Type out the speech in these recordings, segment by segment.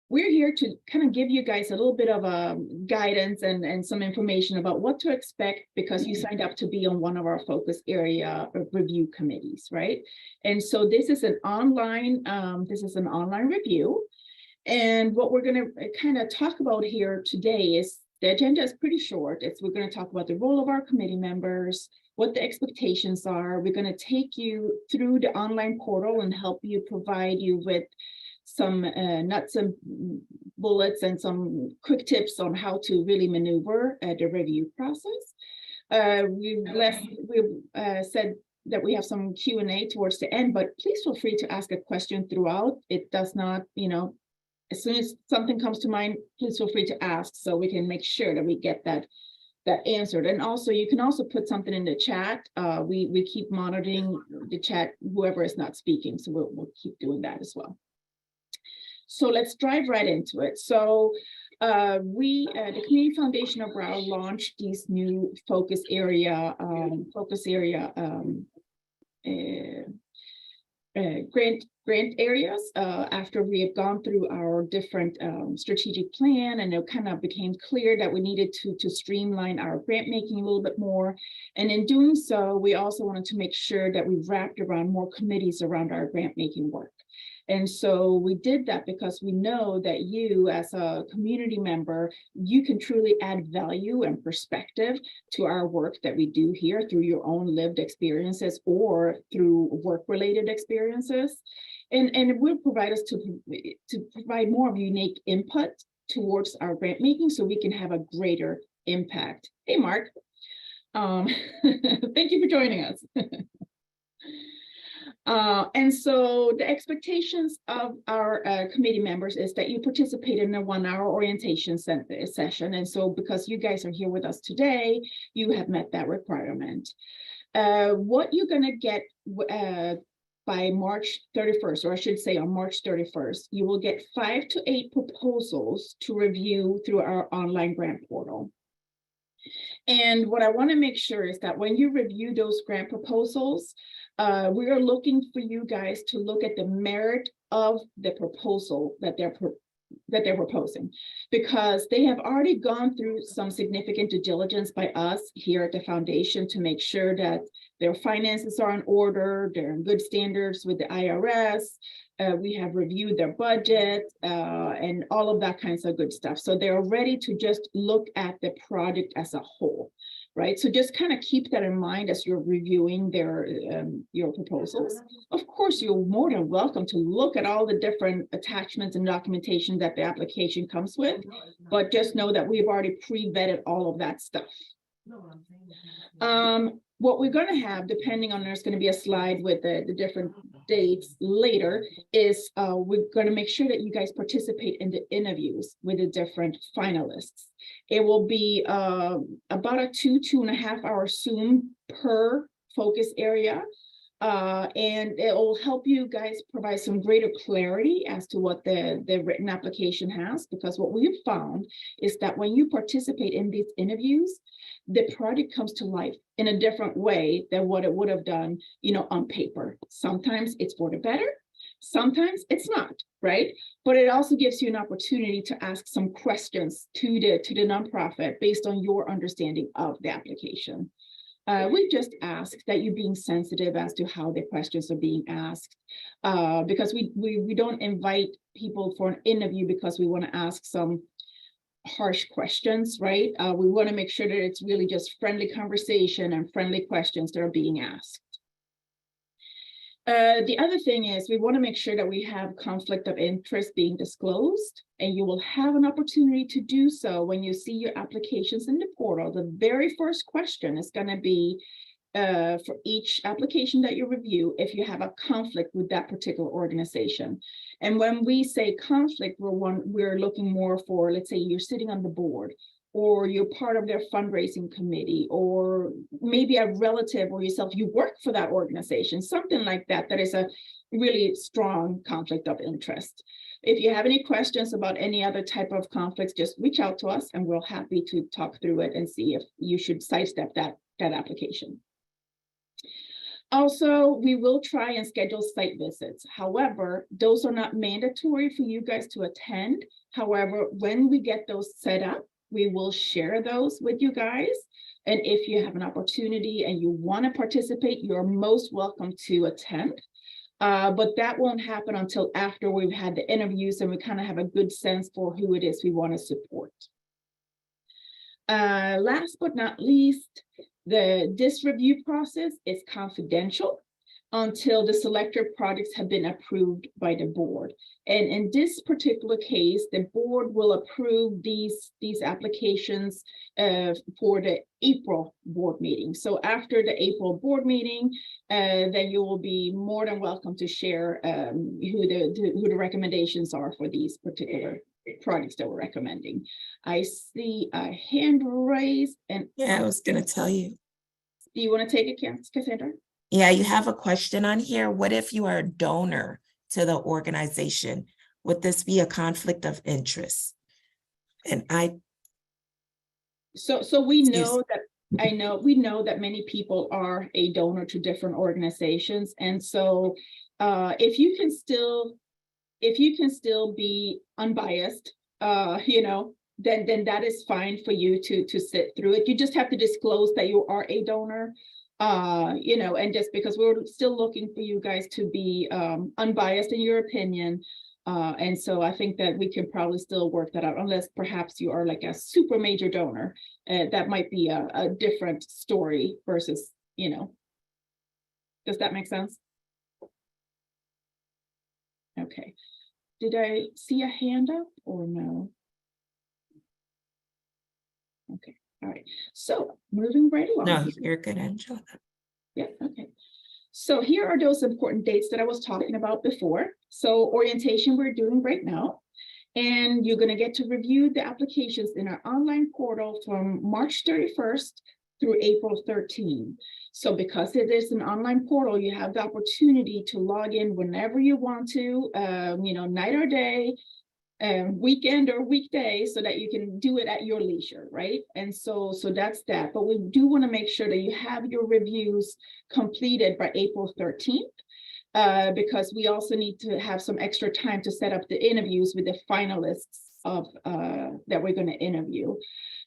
we're here to kind of give you guys a little bit of guidance and some information about what to expect because you signed up to be on one of our focus area review committees, right? And so this is an online review. And what we're going to kind of talk about here today is the agenda is pretty short. We're going to talk about the role of our committee members, what the expectations are. We're going to take you through the online portal and help you provide you with some nuts and bullets and some quick tips on how to really maneuver the review process. We've said that we have some Q&A towards the end, but please feel free to ask a question throughout. It does not, as soon as something comes to mind, please feel free to ask so we can make sure that we get that answered. And also, you can also put something in the chat. We keep monitoring the chat, whoever is not speaking, so we'll keep doing that as well. So let's dive right into it. So the Community Foundation of Broward launched these new focus area grant areas after we have gone through our different strategic plan, and it kind of became clear that we needed to streamline our grant making a little bit more. And in doing so, we also wanted to make sure that we wrapped around more committees around our grant making work. And so we did that because we know that you as a community member, you can truly add value and perspective to our work that we do here through your own lived experiences or through work-related experiences. And it will provide us to provide more of unique input towards our grant making so we can have a greater impact. Hey, Mark. Thank you for joining us. And so the expectations of our committee members is that you participate in a 1-hour orientation session. And so because you guys are here with us today, you have met that requirement. What you're going to get by March 31st, or I should say on March 31st, you will get 5 to 8 proposals to review through our online grant portal. And what I want to make sure is that when you review those grant proposals, we are looking for you guys to look at the merit of the proposal that they're proposing, because they have already gone through some significant due diligence by us here at the foundation to make sure that their finances are in order, they're in good standards with the IRS. We have reviewed their budget and all of that kinds of good stuff. So they're ready to just look at the project as a whole, right? So just kind of keep that in mind as you're reviewing your proposals. Of course, you're more than welcome to look at all the different attachments and documentation that the application comes with, but just know that we've already pre-vetted all of that stuff. What we're going to have, depending on, there's going to be a slide with the different dates later, is we're going to make sure that you guys participate in the interviews with the different finalists. It will be about a 2.5 hour Zoom per focus area. And it will help you guys provide some greater clarity as to what the written application has, because what we've found is that when you participate in these interviews, the project comes to life in a different way than what it would have done, on paper. Sometimes it's for the better, sometimes it's not, right? But it also gives you an opportunity to ask some questions to the nonprofit based on your understanding of the application. We just ask that you being sensitive as to how the questions are being asked, because we don't invite people for an interview because we want to ask some harsh questions, right? We want to make sure that it's really just friendly conversation and friendly questions that are being asked. The other thing is we want to make sure that we have conflict of interest being disclosed, and you will have an opportunity to do so when you see your applications in the portal. The very first question is going to be for each application that you review, if you have a conflict with that particular organization. And when we say conflict, we're looking more for, let's say you're sitting on the board, or you're part of their fundraising committee, or maybe a relative or yourself, you work for that organization, something like that, that is a really strong conflict of interest. If you have any questions about any other type of conflicts, just reach out to us and we're happy to talk through it and see if you should sidestep that application. Also, we will try and schedule site visits. However, those are not mandatory for you guys to attend. However, when we get those set up, we will share those with you guys. And if you have an opportunity and you want to participate, you're most welcome to attend. But that won't happen until after we've had the interviews and we kind of have a good sense for who it is we want to support. Last but not least, this review process is confidential until the selected projects have been approved by the board. And in this particular case, the board will approve these applications for the April board meeting. So after the April board meeting, then you will be more than welcome to share who the recommendations are for these particular projects that we're recommending. I see a hand raised, and yeah, I was going to tell you. Do you want to take it, Cassandra? Yeah, you have a question on here. What if you are a donor to the organization? Would this be a conflict of interest? And so we know that we know that many people are a donor to different organizations, and so if you can still be unbiased, then that is fine for you to sit through it. You just have to disclose that you are a donor, and just because we're still looking for you guys to be unbiased in your opinion. And so I think that we can probably still work that out, unless perhaps you are like a super major donor. That might be a different story versus, does that make sense? Okay. Did I see a hand up or no? Okay. All right. So moving right along. no, you're good, Angela. Yeah. Okay. So here are those important dates that I was talking about before. So orientation we're doing right now, and you're going to get to review the applications in our online portal from March 31st through April 13th. So because it is an online portal, you have the opportunity to log in whenever you want to, night or day, weekend or weekday, so that you can do it at your leisure, right? And so that's that. But we do want to make sure that you have your reviews completed by April 13th, because we also need to have some extra time to set up the interviews with the finalists of that we're going to interview.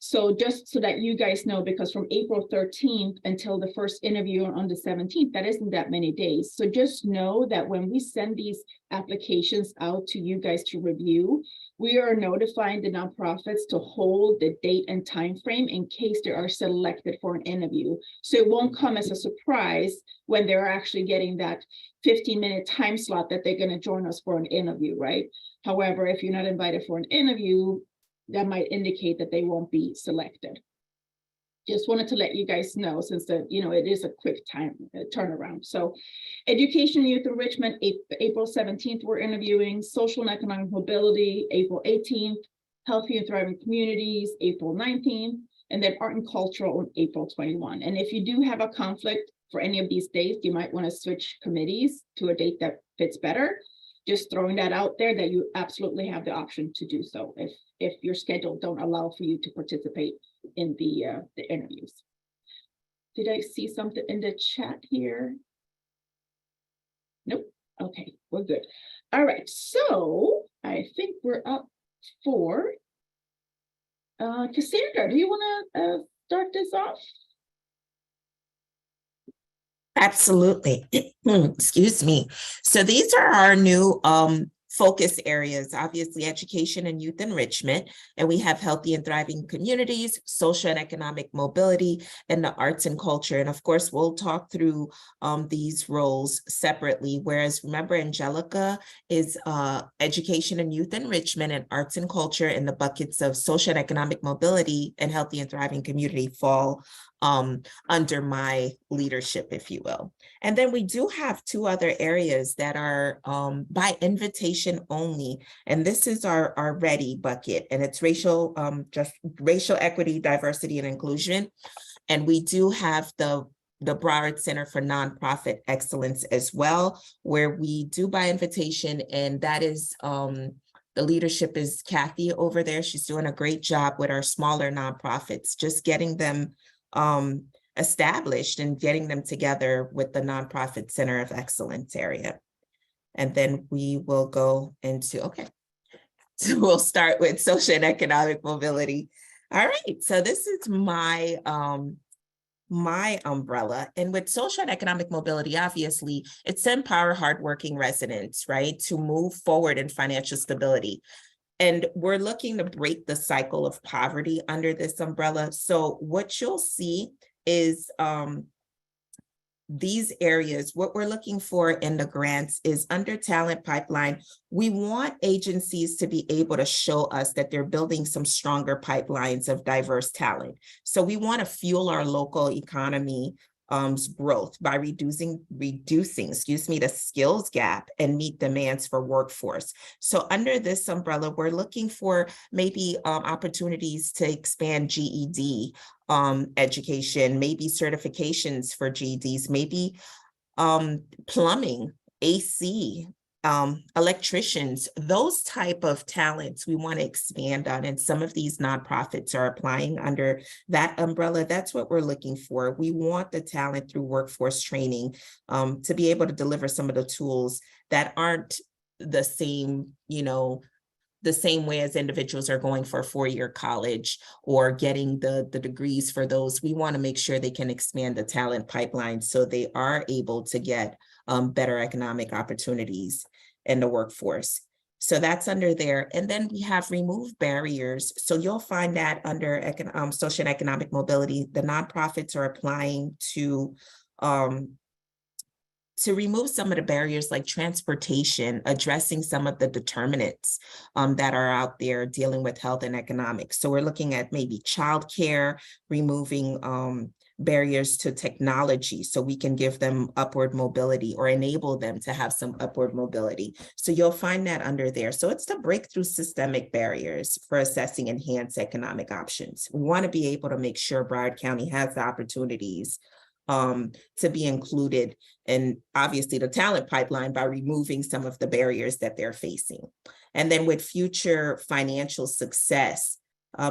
So just so that you guys know, because from April 13th until the first interview on the 17th, that isn't that many days. So just know that when we send these applications out to you guys to review, we are notifying the nonprofits to hold the date and time frame in case they are selected for an interview. So it won't come as a surprise when they're actually getting that 15-minute time slot that they're going to join us for an interview, right? However, if you're not invited for an interview, that might indicate that they won't be selected. Just wanted to let you guys know, since it is a quick time turnaround. So education and youth enrichment, April 17th, we're interviewing. Social and economic mobility, April 18th. Healthy and thriving communities, April 19th. And then art and cultural on April 21. And if you do have a conflict for any of these dates, you might want to switch committees to a date that fits better. Just throwing that out there, that you absolutely have the option to do so if your schedule don't allow for you to participate in the interviews. Did I see something in the chat here? Nope. Okay, we're good. All right, so I think we're up for Cassandra. Do you want to start this off? Absolutely. Excuse me. So these are our new focus areas, obviously education and youth enrichment, and we have healthy and thriving communities, social and economic mobility, and the arts and culture. And of course, we'll talk through these roles separately, whereas remember, Angelica is education and youth enrichment and arts and culture, and the buckets of social and economic mobility and healthy and thriving community fall under my leadership, if you will. And then we do have two other areas that are by invitation only. And this is our READY bucket, and it's racial equity, diversity, and inclusion. And we do have the Broward Center for Nonprofit Excellence as well, where we do by invitation, and that is the leadership is Kathy over there. She's doing a great job with our smaller nonprofits, just getting them established and getting them together with the Nonprofit Center of Excellence area. And then we will go into, okay, so we'll start with social and economic mobility. All right, so this is my umbrella. And with social and economic mobility, obviously, it's to empower hardworking residents, right, to move forward in financial stability. And we're looking to break the cycle of poverty under this umbrella. So what you'll see is these areas, what we're looking for in the grants is under talent pipeline. We want agencies to be able to show us that they're building some stronger pipelines of diverse talent. So we want to fuel our local economy growth by reducing, the skills gap and meet demands for workforce. So under this umbrella, we're looking for maybe opportunities to expand GED education, maybe certifications for GEDs, maybe plumbing, AC, electricians, those type of talents we want to expand on. And some of these nonprofits are applying under that umbrella. That's what we're looking for. We want the talent through workforce training to be able to deliver some of the tools that aren't the same, the same way as individuals are going for a four-year college or getting the degrees for those. We want to make sure they can expand the talent pipeline so they are able to get better economic opportunities in the workforce. So that's under there. And then we have remove barriers. So you'll find that under social and economic mobility, the nonprofits are applying to remove some of the barriers like transportation, addressing some of the determinants that are out there dealing with health and economics. So we're looking at maybe childcare, removing barriers to technology so we can give them upward mobility or enable them to have some upward mobility. So you'll find that under there. So it's to break through systemic barriers for assessing enhanced economic options. We want to be able to make sure Broward County has the opportunities to be included in obviously the talent pipeline by removing some of the barriers that they're facing. And then with future financial success,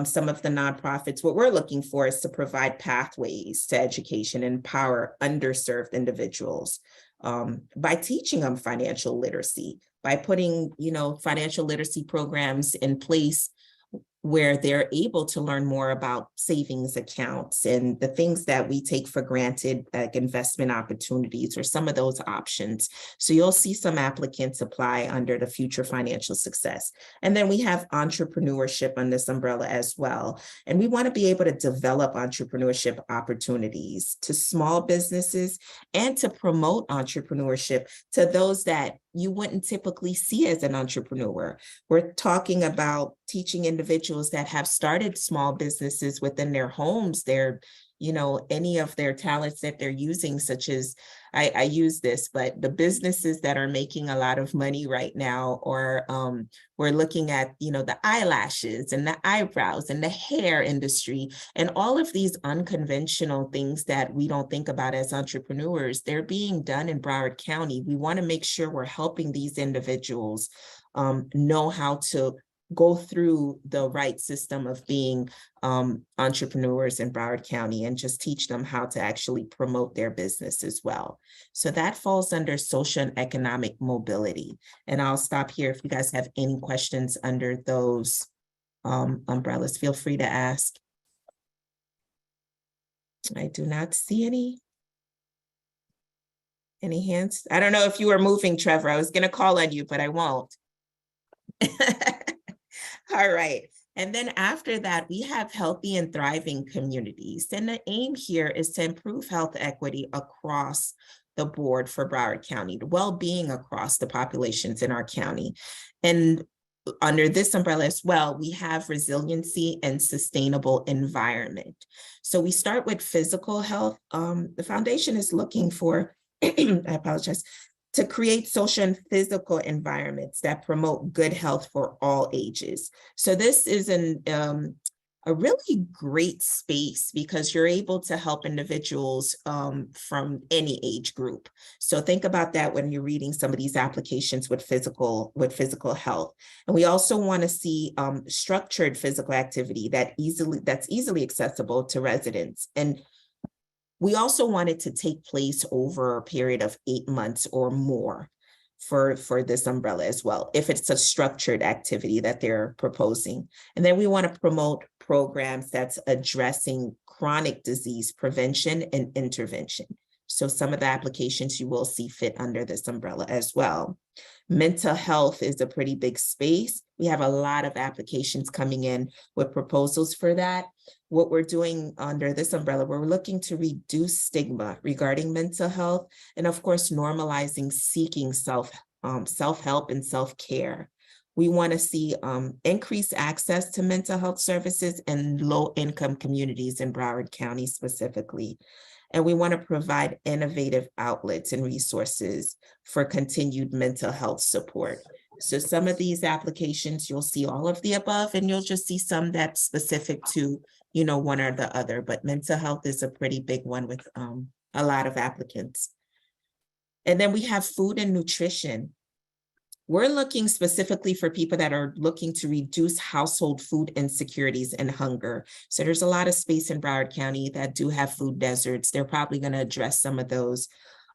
some of the nonprofits, what we're looking for is to provide pathways to education and empower underserved individuals by teaching them financial literacy, by putting, financial literacy programs in place where they're able to learn more about savings accounts and the things that we take for granted, like investment opportunities or some of those options. So you'll see some applicants apply under the future financial success. And then we have entrepreneurship on this umbrella as well. And we want to be able to develop entrepreneurship opportunities to small businesses and to promote entrepreneurship to those that you wouldn't typically see as an entrepreneur. We're talking about teaching individuals that have started small businesses within their homes, any of their talents that they're using, such as, I use this, but the businesses that are making a lot of money right now, or we're looking at, the eyelashes and the eyebrows and the hair industry and all of these unconventional things that we don't think about as entrepreneurs, they're being done in Broward County. We want to make sure we're helping these individuals know how to go through the right system of being entrepreneurs in Broward County and just teach them how to actually promote their business as well. So that falls under social and economic mobility. And I'll stop here. If you guys have any questions under those umbrellas, feel free to ask. I do not see any hands. I don't know if you were moving, Trevor. I was going to call on you, but I won't. All right. And then after that, we have healthy and thriving communities. And the aim here is to improve health equity across the board for Broward County, the well-being across the populations in our county. And under this umbrella as well, we have resiliency and sustainable environment. So we start with physical health. The foundation is looking for, I apologize, to create social and physical environments that promote good health for all ages. So this is a really great space because you're able to help individuals from any age group. So think about that when you're reading some of these applications with physical health. And we also want to see structured physical activity that's easily accessible to residents. And We also want it to take place over a period of 8 months or more for this umbrella as well, if it's a structured activity that they're proposing. And then we want to promote programs that's addressing chronic disease prevention and intervention. So some of the applications you will see fit under this umbrella as well. Mental health is a pretty big space. We have a lot of applications coming in with proposals for that. What we're doing under this umbrella, we're looking to reduce stigma regarding mental health, and of course, normalizing seeking self-help and self-care. We want to see increased access to mental health services in low-income communities in Broward County specifically. And we want to provide innovative outlets and resources for continued mental health support. So some of these applications, you'll see all of the above, and you'll just see some that's specific to, you know, one or the other, but mental health is a pretty big one with a lot of applicants. And then we have food and nutrition. We're looking specifically for people that are looking to reduce household food insecurities and hunger. So there's a lot of space in Broward County that do have food deserts. They're probably going to address some of those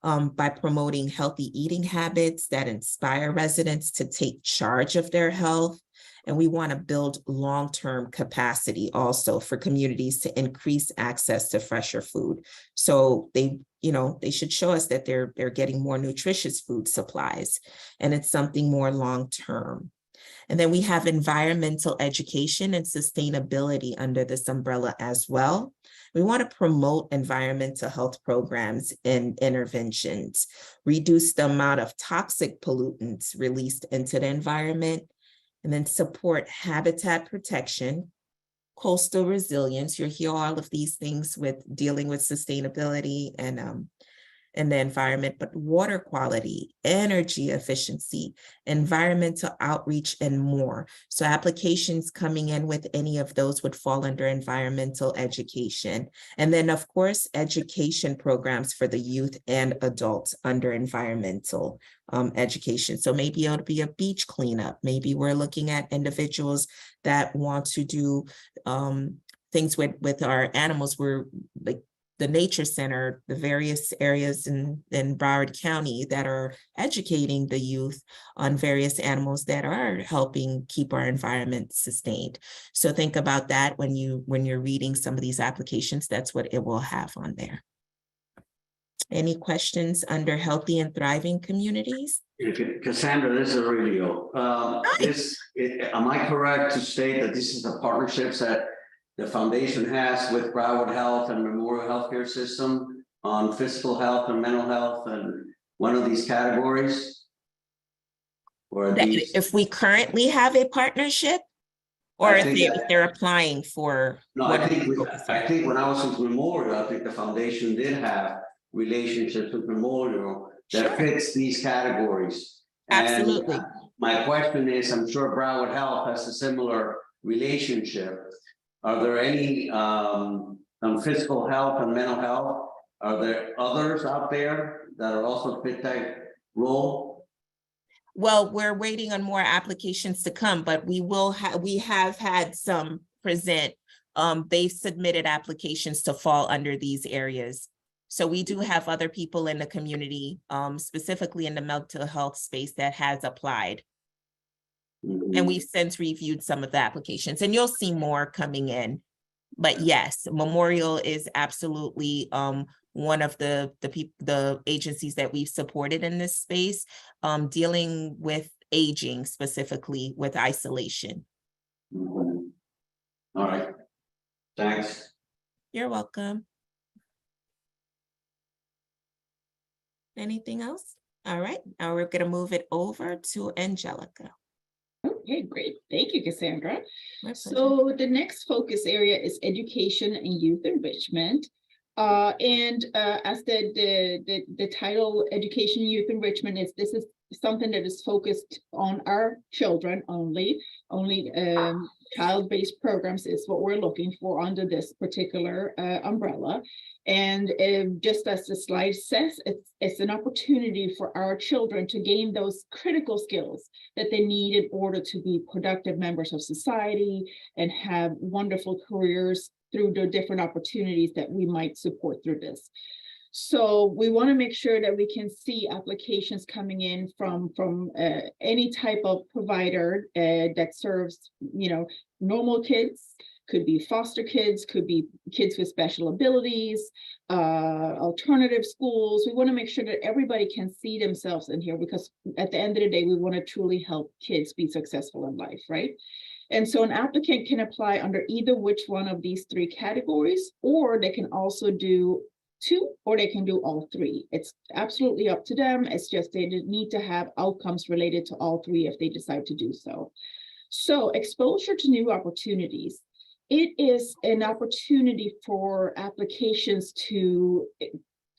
by promoting healthy eating habits that inspire residents to take charge of their health. And we want to build long-term capacity also for communities to increase access to fresher food. So they should show us that they're getting more nutritious food supplies, and it's something more long-term. And then we have environmental education and sustainability under this umbrella as well. We want to promote environmental health programs and interventions, reduce the amount of toxic pollutants released into the environment, and then support habitat protection, coastal resilience. You'll hear all of these things with dealing with sustainability and the environment, but water quality, energy efficiency, environmental outreach, and more. So applications coming in with any of those would fall under environmental education. And then, of course, education programs for the youth and adults under environmental education. So maybe it'll be a beach cleanup. Maybe we're looking at individuals that want to do things with our animals. We're like the nature center, the various areas in Broward County that are educating the youth on various animals that are helping keep our environment sustained. So think about that when you're reading some of these applications. That's what it will have on there. Any questions under healthy and thriving communities? Cassandra, this is Aurelio. Am I correct to state that this is a partnerships that the foundation has with Broward Health and Memorial Healthcare System on physical health and mental health and one of these categories? Or if we currently have a partnership, or if they're applying for? No, I think when I was with Memorial, I think the foundation did have relationships with Memorial that fits these categories. Absolutely. And my question is, I'm sure Broward Health has a similar relationship. Are there any physical health and mental health? Are there others out there that are also fit that role? Well, we're waiting on more applications to come, but we have had some present. They've submitted applications to fall under these areas. So we do have other people in the community, specifically in the mental health space, that has applied. And we've since reviewed some of the applications, and you'll see more coming in. But yes, Memorial is absolutely one of the agencies that we've supported in this space, dealing with aging, specifically with isolation. All right. Thanks. You're welcome. Anything else? All right, now we're going to move it over to Angelica. Okay, great. Thank you, Cassandra. So the next focus area is education and youth enrichment. As the title, Education Youth Enrichment, this is something that is focused on our children only child-based programs is what we're looking for under this particular umbrella. And just as the slide says, it's an opportunity for our children to gain those critical skills that they need in order to be productive members of society and have wonderful careers through the different opportunities that we might support through this. So we want to make sure that we can see applications coming in from any type of provider that serves, normal kids, could be foster kids, could be kids with special abilities, alternative schools. We want to make sure that everybody can see themselves in here, because at the end of the day, we want to truly help kids be successful in life, right? And so an applicant can apply under either which one of these three categories, or they can also do two, or they can do all three. It's absolutely up to them. It's just they need to have outcomes related to all three if they decide to do so. So exposure to new opportunities. It is an opportunity for applications to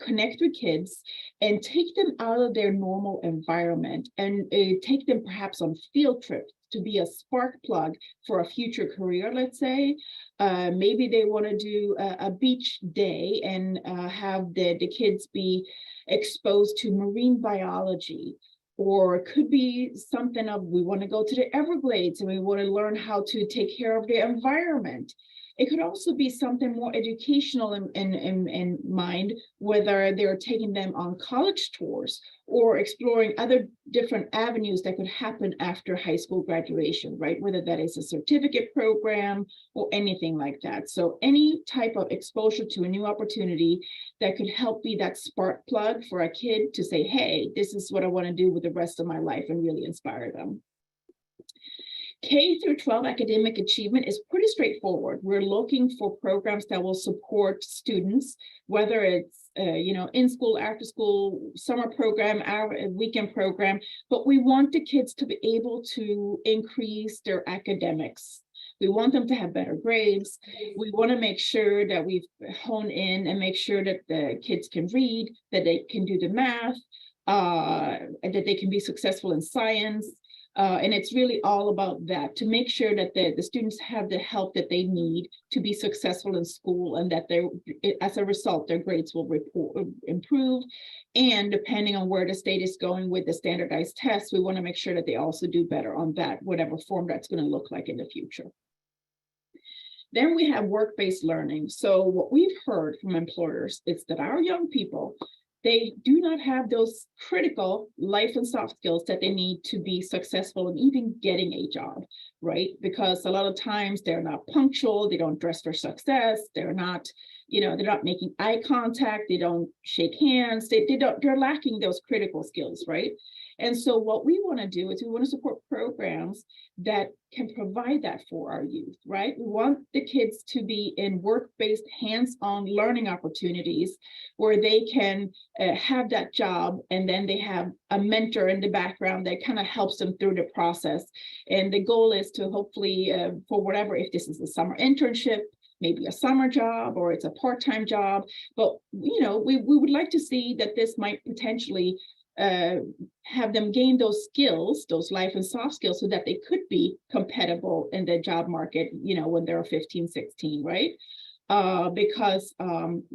connect with kids and take them out of their normal environment and take them perhaps on field trips to be a spark plug for a future career, let's say. Maybe they want to do a beach day and have the kids be exposed to marine biology. Or it could be something of, we want to go to the Everglades and we want to learn how to take care of the environment. It could also be something more educational in mind, whether they're taking them on college tours or exploring other different avenues that could happen after high school graduation, right? Whether that is a certificate program or anything like that. So any type of exposure to a new opportunity that could help be that spark plug for a kid to say, hey, this is what I want to do with the rest of my life, and really inspire them. K through 12 academic achievement is pretty straightforward. We're looking for programs that will support students, whether it's in school, after school, summer program, our weekend program, but we want the kids to be able to increase their academics. We want them to have better grades. We want to make sure that we hone in and make sure that the kids can read, that they can do the math, and that they can be successful in science. And it's really all about that, to make sure that the students have the help that they need to be successful in school, and that as a result, their grades will improve. And depending on where the state is going with the standardized tests, we want to make sure that they also do better on that, whatever form that's going to look like in the future. Then we have work-based learning. So what we've heard from employers is that our young people, they do not have those critical life and soft skills that they need to be successful in even getting a job, right? Because a lot of times they're not punctual, they don't dress for success, they're not making eye contact, they don't shake hands, they're lacking those critical skills, right? And so what we want to do is we want to support programs that can provide that for our youth, right? We want the kids to be in work-based, hands-on learning opportunities where they can have that job, and then they have a mentor in the background that kind of helps them through the process. And the goal is to hopefully, for whatever, if this is a summer internship, maybe a summer job, or it's a part-time job, but we would like to see that this might potentially have them gain those skills, those life and soft skills, so that they could be compatible in the job market, when they're 15, 16, right? Because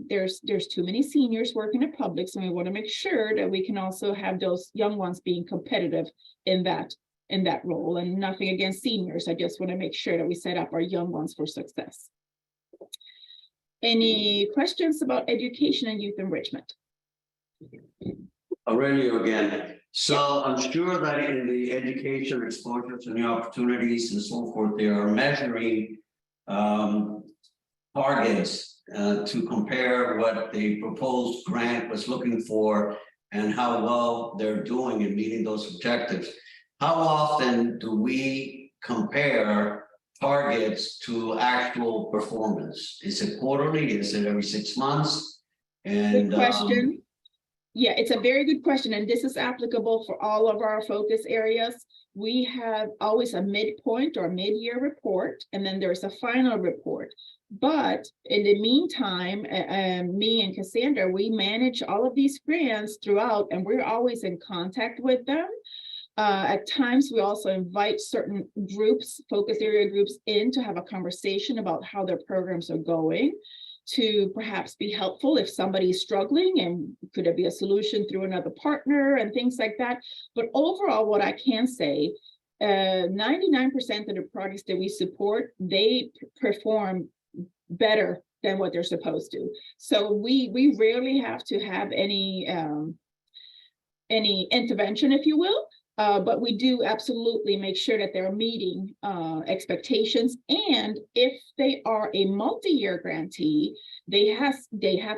there's too many seniors working at Publix, and we want to make sure that we can also have those young ones being competitive in that role. And nothing against seniors, I just want to make sure that we set up our young ones for success. Any questions about education and youth enrichment? Aurelio again. So I'm sure that in the education, exposure to new opportunities and so forth, they are measuring targets to compare what the proposed grant was looking for and how well they're doing in meeting those objectives. How often do we compare targets to actual performance? Is it quarterly? Is it every 6 months? And good question. Yeah, it's a very good question, and this is applicable for all of our focus areas. We have always a midpoint or mid-year report, and then there's a final report. But in the meantime, me and Cassandra, we manage all of these grants throughout, and we're always in contact with them. At times, we also invite certain groups, focus area groups, in to have a conversation about how their programs are going, to perhaps be helpful if somebody is struggling, and could there be a solution through another partner and things like that. But overall, what I can say, 99% of the projects that we support, they perform better than what they're supposed to. So we rarely have to have any intervention, if you will. But we do absolutely make sure that they're meeting expectations. And if they are a multi-year grantee, they have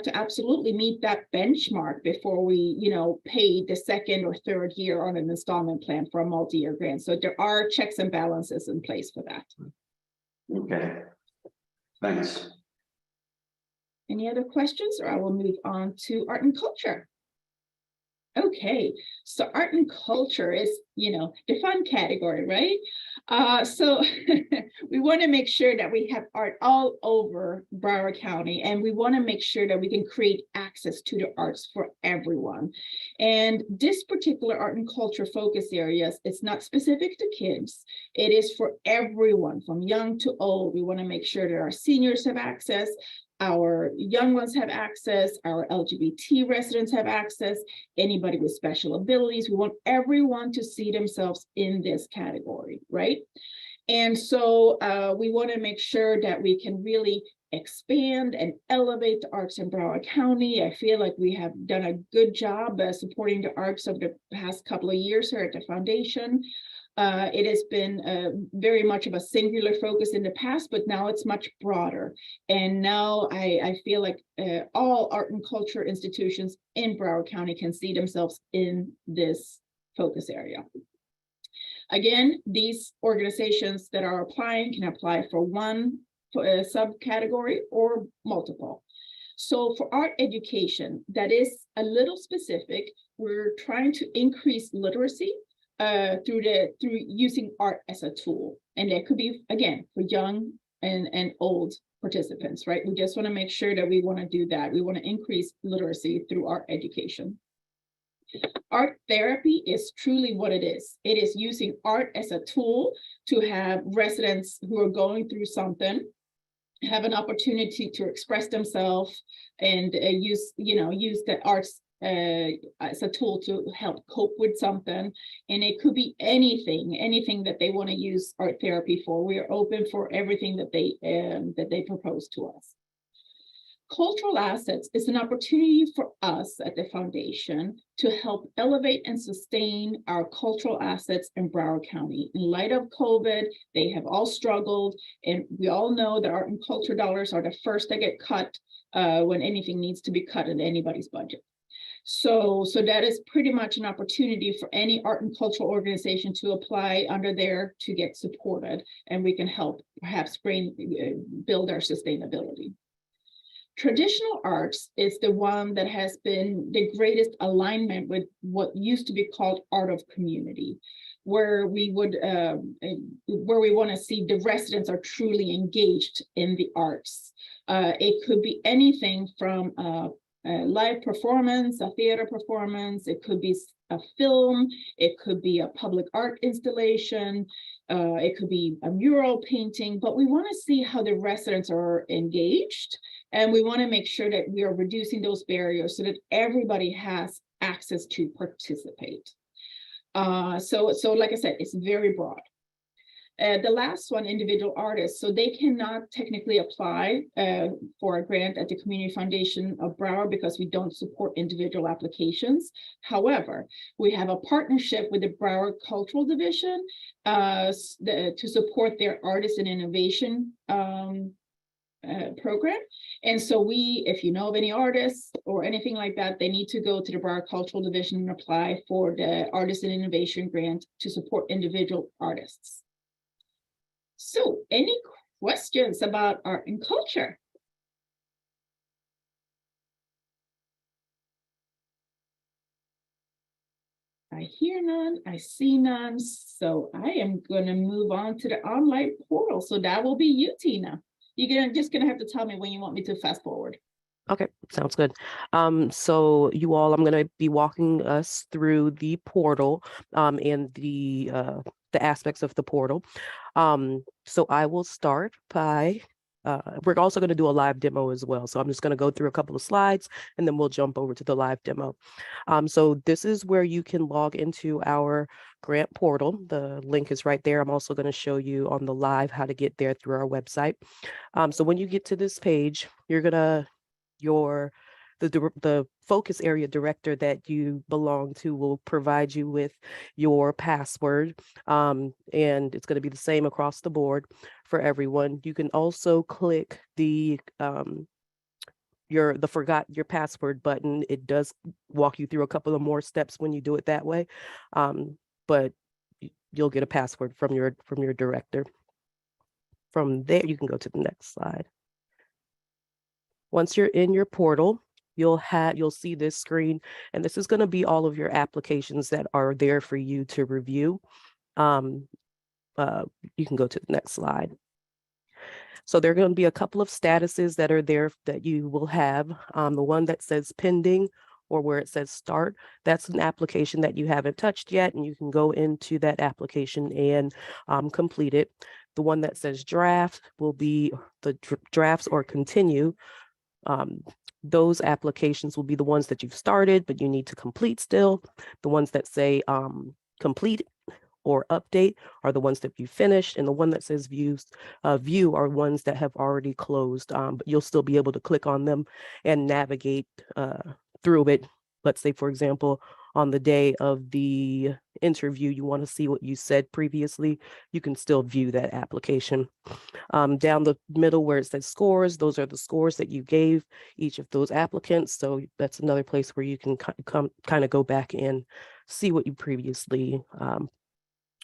to absolutely meet that benchmark before we, pay the second or third year on an installment plan for a multi-year grant. So there are checks and balances in place for that. Okay, thanks. Any other questions, or I will move on to art and culture. Okay, so art and culture is, the fun category, right? So we want to make sure that we have art all over Broward County, and we want to make sure that we can create access to the arts for everyone. And this particular art and culture focus areas, it's not specific to kids. It is for everyone, from young to old. We want to make sure that our seniors have access, our young ones have access, our LGBT residents have access, anybody with special abilities. We want everyone to see themselves in this category, right? And so we want to make sure that we can really expand and elevate the arts in Broward County. I feel like we have done a good job supporting the arts over the past couple of years here at the foundation. It has been very much of a singular focus in the past, but now it's much broader. And now I feel like all art and culture institutions in Broward County can see themselves in this focus area. Again, these organizations that are applying can apply for one subcategory or multiple. So for art education, that is a little specific. We're trying to increase literacy through using art as a tool. And that could be, again, for young and old participants, right? We just want to make sure that we want to do that. We want to increase literacy through art education. Art therapy is truly what it is. It is using art as a tool to have residents who are going through something have an opportunity to express themselves and use the arts as a tool to help cope with something. And it could be anything that they want to use art therapy for. We are open for everything that they propose to us. Cultural assets is an opportunity for us at the foundation to help elevate and sustain our cultural assets in Broward County. In light of COVID, they have all struggled, and we all know that art and culture dollars are the first that get cut when anything needs to be cut in anybody's budget. So that is pretty much an opportunity for any art and cultural organization to apply under there to get supported, and we can help perhaps build our sustainability. Traditional arts is the one that has been the greatest alignment with what used to be called art of community, where we want to see the residents are truly engaged in the arts. It could be anything from a live performance, a theater performance, it could be a film, it could be a public art installation, it could be a mural painting, but we want to see how the residents are engaged, and we want to make sure that we are reducing those barriers so that everybody has access to participate. So like I said, it's very broad. The last one, individual artists, so they cannot technically apply for a grant at the Community Foundation of Broward because we don't support individual applications. However, we have a partnership with the Broward Cultural Division to support their Artists in Innovation program. And so if you know of any artists or anything like that, they need to go to the Broward Cultural Division and apply for the Artists in Innovation grant to support individual artists. So any questions about art and culture? I hear none, I see none, so I am going to move on to the online portal. So that will be you, Tina. You're just going to have to tell me when you want me to fast forward. Okay, sounds good. So you all, I'm going to be walking us through the portal and the aspects of the portal. So I will start by we're also going to do a live demo as well. So I'm just going to go through a couple of slides and then we'll jump over to the live demo. So this is where you can log into our grant portal. The link is right there. I'm also going to show you on the live how to get there through our website. So when you get to this page, you're going to the focus area director that you belong to will provide you with your password, and it's going to be the same across the board for everyone. You can also click the forgot your password button. It does walk you through a couple of more steps when you do it that way, but you'll get a password from your director. From there, you can go to the next slide. Once you're in your portal, you'll see this screen, and this is going to be all of your applications that are there for you to review. You can go to the next slide. So there are going to be a couple of statuses that are there that you will have. The one that says pending or where it says start, that's an application that you haven't touched yet, and you can go into that application and complete it. The one that says draft will be the drafts or continue. Those applications will be the ones that you've started, but you need to complete still. The ones that say complete or update are the ones that you finished, and the one that says view are ones that have already closed, but you'll still be able to click on them and navigate through it. Let's say, for example, on the day of the interview, you want to see what you said previously, you can still view that application. Down the middle where it says scores, those are the scores that you gave each of those applicants. So that's another place where you can kind of go back and see what you previously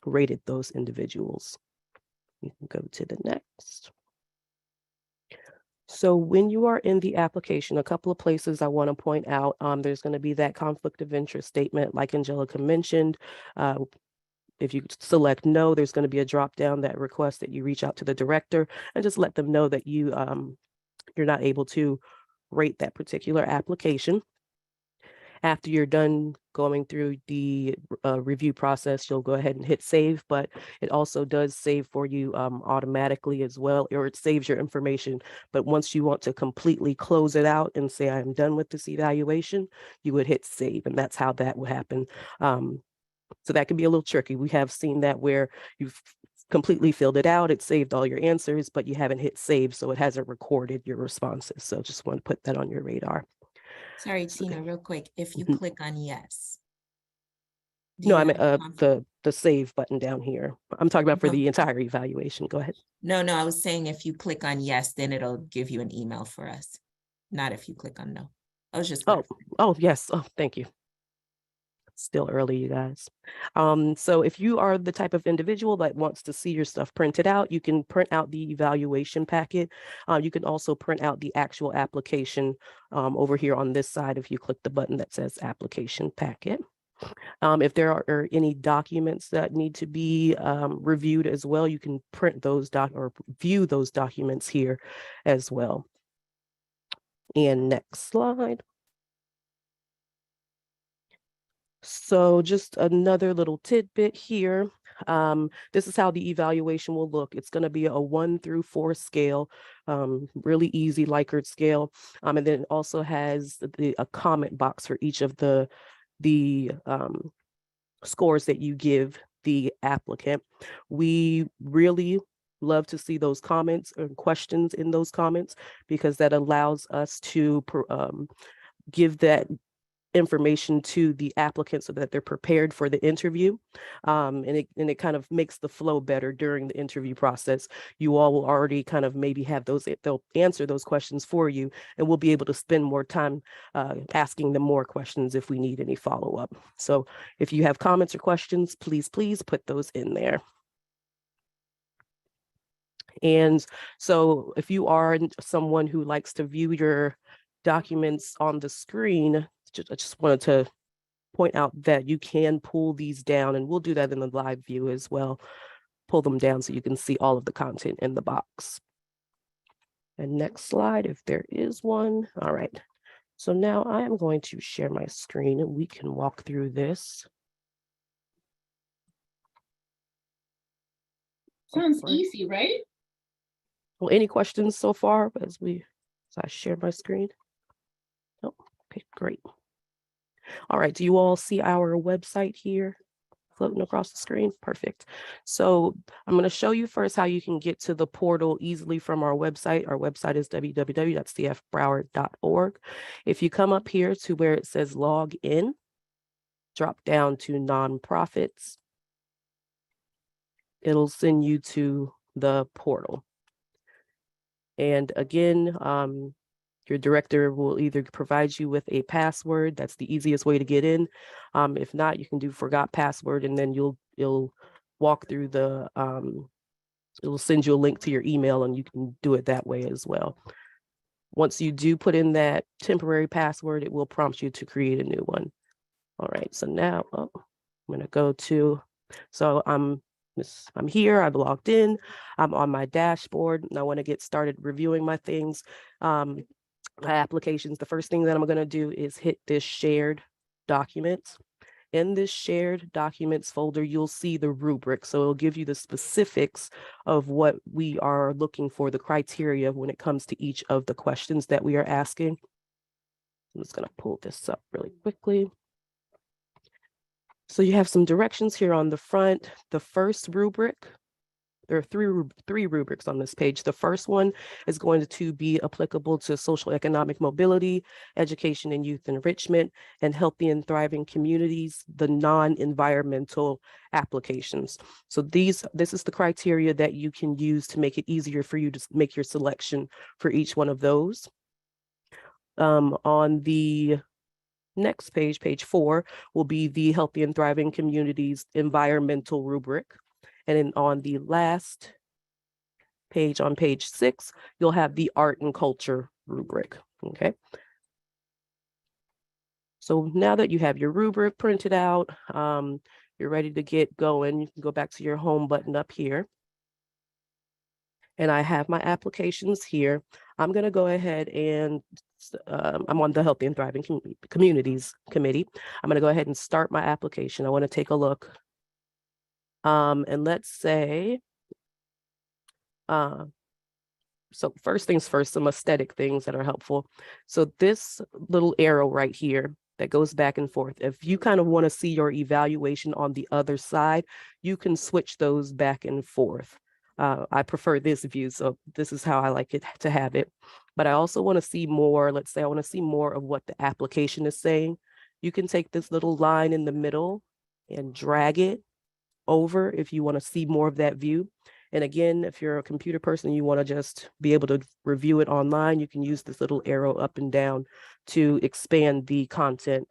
rated those individuals. You can go to the next. So when you are in the application, a couple of places I want to point out, there's going to be that conflict of interest statement, like Angelica mentioned. If you select no, there's going to be a drop down that requests that you reach out to the director and just let them know that you're not able to rate that particular application. After you're done going through the review process, you'll go ahead and hit save, but it also does save for you automatically as well, or it saves your information. But once you want to completely close it out and say, I'm done with this evaluation, you would hit save, and that's how that would happen. So that can be a little tricky. We have seen that where you've completely filled it out, it saved all your answers, but you haven't hit save, so it hasn't recorded your responses. So just want to put that on your radar. Sorry, Tina, real quick, if you click on yes. No, I mean the save button down here. I'm talking about for the entire evaluation. Go ahead. No, I was saying if you click on yes, then it'll give you an email for us. Not if you click on no. I was just oh yes. Oh, thank you. Still early, you guys. So if you are the type of individual that wants to see your stuff printed out, you can print out the evaluation packet. You can also print out the actual application over here on this side if you click the button that says application packet. If there are any documents that need to be reviewed as well, you can print those or view those documents here as well. And next slide. So just another little tidbit here. This is how the evaluation will look. It's going to be a 1 through 4 scale, really easy Likert scale. And then it also has a comment box for each of the scores that you give the applicant. We really love to see those comments and questions in those comments, because that allows us to give that information to the applicant so that they're prepared for the interview. And it kind of makes the flow better during the interview process. You all will already kind of maybe have they'll answer those questions for you, and we'll be able to spend more time asking them more questions if we need any follow-up. So if you have comments or questions, please put those in there. And so if you are someone who likes to view your documents on the screen, I just wanted to point out that you can pull these down, and we'll do that in the live view as well. Pull them down so you can see all of the content in the box. And next slide, if there is one. All right. So now I am going to share my screen and we can walk through this. Sounds Right. easy, right? Well, any questions so far as I share my screen? Oh, okay, great. All right, do you all see our website here floating across the screen? Perfect. So I'm going to show you first how you can get to the portal easily from our website. Our website is www.cfbroward.org. If you come up here to where it says log in, drop down to nonprofits, it'll send you to the portal. And again, your director will either provide you with a password. That's the easiest way to get in. If not, you can do forgot password, and then you'll walk through the, it'll send you a link to your email and you can do it that way as well. Once you do put in that temporary password, it will prompt you to create a new one. All right, so now I'm gonna go to, so I'm here, I've logged in, I'm on my dashboard, and I want to get started reviewing my things, my applications. The first thing that I'm going to do is hit this shared documents. In this shared documents folder, you'll see the rubric. So it'll give you the specifics of what we are looking for, the criteria when it comes to each of the questions that we are asking. I'm just going to pull this up really quickly. So you have some directions here on the front. The first rubric, there are three rubrics on this page. The first one is going to be applicable to social economic mobility, education and youth enrichment, and healthy and thriving communities, the non-environmental applications. So this is the criteria that you can use to make it easier for you to make your selection for each one of those. On the next page, page 4, will be the healthy and thriving communities environmental rubric. And then on the last page, on page 6, you'll have the art and culture rubric. Okay. So now that you have your rubric printed out, you're ready to get going. You can go back to your home button up here. And I have my applications here. I'm going to go ahead and I'm on the Healthy and Thriving Communities Committee. I'm going to go ahead and start my application. I want to take a look. And let's say, so first things first, some aesthetic things that are helpful. So this little arrow right here that goes back and forth, if you kind of want to see your evaluation on the other side, you can switch those back and forth. I prefer this view, so this is how I like it to have it. But I also want to see more, let's say I want to see more of what the application is saying. You can take this little line in the middle and drag it over if you want to see more of that view. And again, if you're a computer person, you want to just be able to review it online, you can use this little arrow up and down to expand the content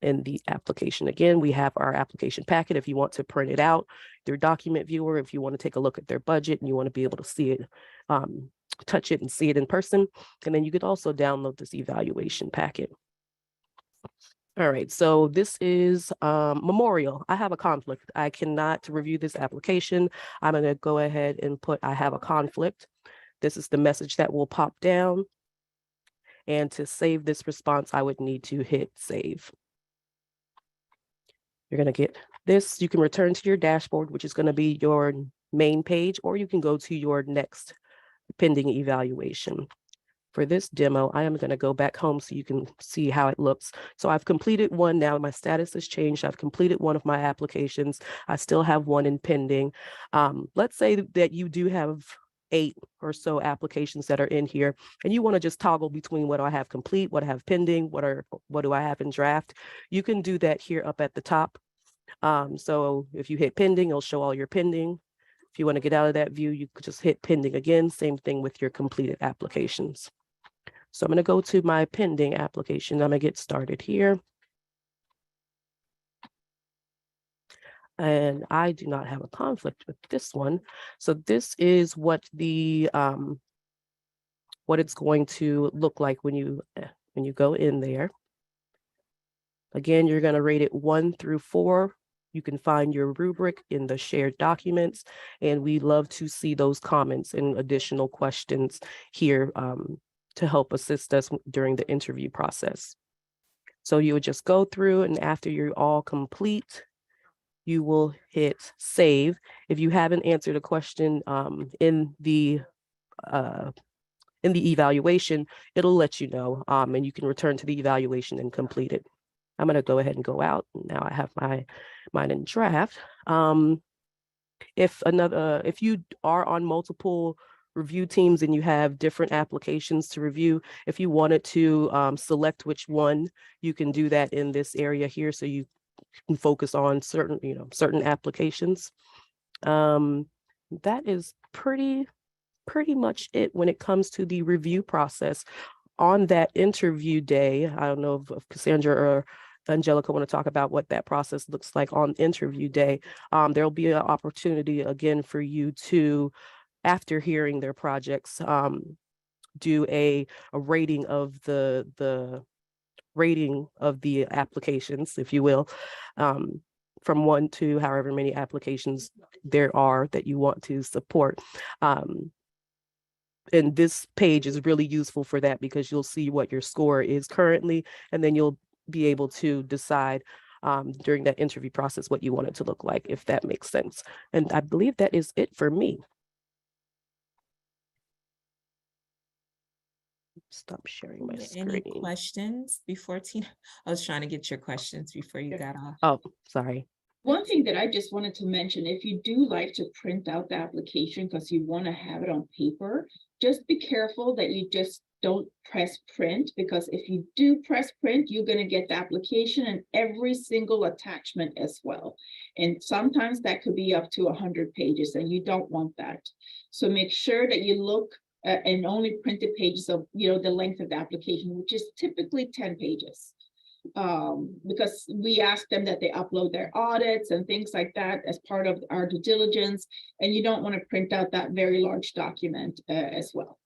in the application. Again, we have our application packet if you want to print it out, their document viewer, if you want to take a look at their budget and you want to be able to see it, touch it and see it in person. And then you could also download this evaluation packet. All right, so this is Memorial. I have a conflict. I cannot review this application. I'm going to go ahead and put I have a conflict. This is the message that will pop down. And to save this response, I would need to hit save. You're going to get this. You can return to your dashboard, which is going to be your main page, or you can go to your next pending evaluation. For this demo, I am going to go back home so you can see how it looks. So I've completed one now. My status has changed. I've completed one of my applications. I still have one in pending. Let's say that you do have 8 or so applications that are in here, and you want to just toggle between what I have complete, what I have pending, what do I have in draft. You can do that here up at the top. So if you hit pending, it'll show all your pending. If you want to get out of that view, you could just hit pending again. Same thing with your completed applications. So I'm going to go to my pending application. I'm going to get started here. And I do not have a conflict with this one. So this is what the what it's going to look like when you go in there. Again, you're going to rate it 1 through 4. You can find your rubric in the shared documents, and we love to see those comments and additional questions here to help assist us during the interview process. So you would just go through, and after you're all complete, you will hit save. If you haven't answered a question in the evaluation, it'll let you know, and you can return to the evaluation and complete it. I'm going to go ahead and go out. Now I have mine in draft. If you are on multiple review teams and you have different applications to review, if you wanted to select which one, you can do that in this area here, so you can focus on certain applications. That is pretty much it when it comes to the review process. On that interview day, I don't know if Cassandra or Angelica want to talk about what that process looks like on interview day. There'll be an opportunity again for you to, after hearing their projects, do a rating of the rating of the applications, if you will, from 1 to however many applications there are that you want to support. And this page is really useful for that, because you'll see what your score is currently, and then you'll be able to decide during that interview process what you want it to look like, if that makes sense. And I believe that is it for me. Stop sharing my screen. Any questions before Tina? I was trying to get your questions before you got off. Oh, sorry. One thing that I just wanted to mention, if you do like to print out the application because you want to have it on paper, just be careful that you just don't press print, because if you do press print, you're going to get the application and every single attachment as well. And sometimes that could be up to 100 pages, and you don't want that. So make sure that you look and only print the pages of, the length of the application, which is typically 10 pages. Because we ask them that they upload their audits and things like that as part of our due diligence, and you don't want to print out that very large document as well.